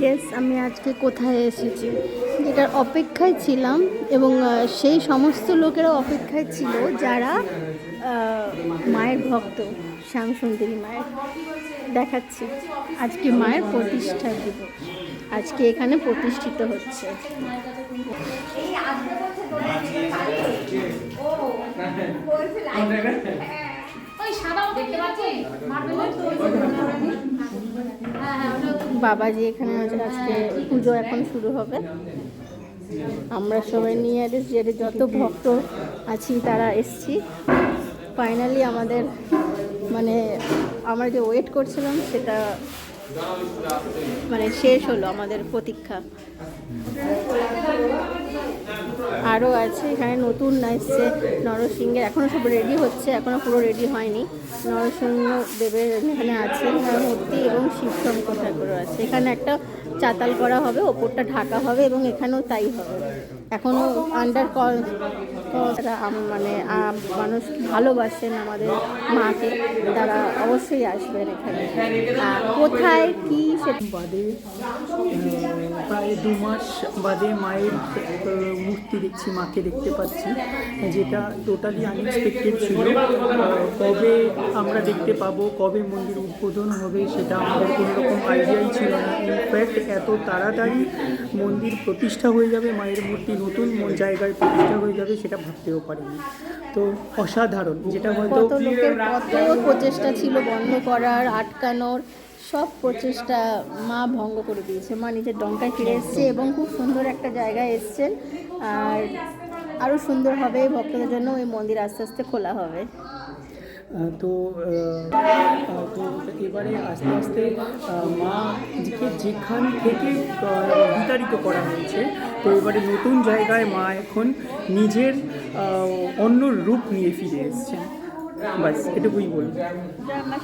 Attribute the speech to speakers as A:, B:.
A: Guess আমি আজকে কোথায় এসেছি, যেটার অপেক্ষায় ছিলাম এবং সেই সমস্ত লোকেরা অপেক্ষায় ছিল যারা মায়ের ভক্ত, শ্যামসুন্দরী মায়ের। দেখাচ্ছি, আজকে মায়ের প্রতিষ্ঠা দিবস, আজকে এখানে প্রতিষ্ঠিত হচ্ছে। বাবাজি এখানে আজকে পুজো এখন শুরু হবে। আমরা সবাই নিয়ে যে যত ভক্ত আছি তারা এসছি। ফাইনালি আমাদের মানে আমরা যে ওয়েট করছিলাম সেটা মানে শেষ হলো, আমাদের প্রতীক্ষা। আরও আছে এখানে নতুন এসছে নরসিংহের, এখনও সব রেডি হচ্ছে, এখনও পুরো রেডি হয়নি। নরসিংহ দেবের এখানে আছে মূর্তি এবং শিবশঙ্কর ঠাকুরও আছে। এখানে একটা চাতাল করা হবে, ওপরটা ঢাকা হবে এবং এখানেও তাই হবে। এখনও আন্ডার মানে মানুষ ভালোবাসেন আমাদের মাকে, তারা অবশ্যই আসবেন এখানে। কোথায় কি সে
B: বাদে প্রায় 2 মাস বাদে মায়ের মূর্তি দেখছি, মাকে দেখতে পাচ্ছি, যেটা টোটালি আনএক্সপেক্টেড ছিল। কবে আমরা দেখতে পাবো, কবে মন্দির উদ্বোধন হবে সেটা আমাদের কোনো রকম আইডিয়াই ছিল না। ইনফ্যাক্ট এত তাড়াতাড়ি মন্দির প্রতিষ্ঠা হয়ে যাবে, মায়ের মূর্তি নতুন জায়গায় প্রতিষ্ঠা হয়ে যাবে সেটা ভাবতেও পারিনি। তো অসাধারণ, যেটা হয়তো
A: কত লোকের কত প্রচেষ্টা ছিল বন্ধ করার, আটকানোর, সব প্রচেষ্টা মা ভঙ্গ করে দিয়েছে। মা নিজের ডঙ্কায় ফিরে এসছে এবং খুব সুন্দর একটা জায়গায় এসছেন। আর আরও সুন্দর হবে ভক্তদের জন্য, ওই মন্দির আস্তে আস্তে খোলা হবে।
B: তো এবারে আস্তে আস্তে মাকে যেখান থেকে বিতাড়িত করা হয়েছে, তো এবারে নতুন জায়গায় মা এখন নিজের অন্য রূপ নিয়ে ফিরে এসছেন। বাস এটুকুই বলব।
A: জয় মা।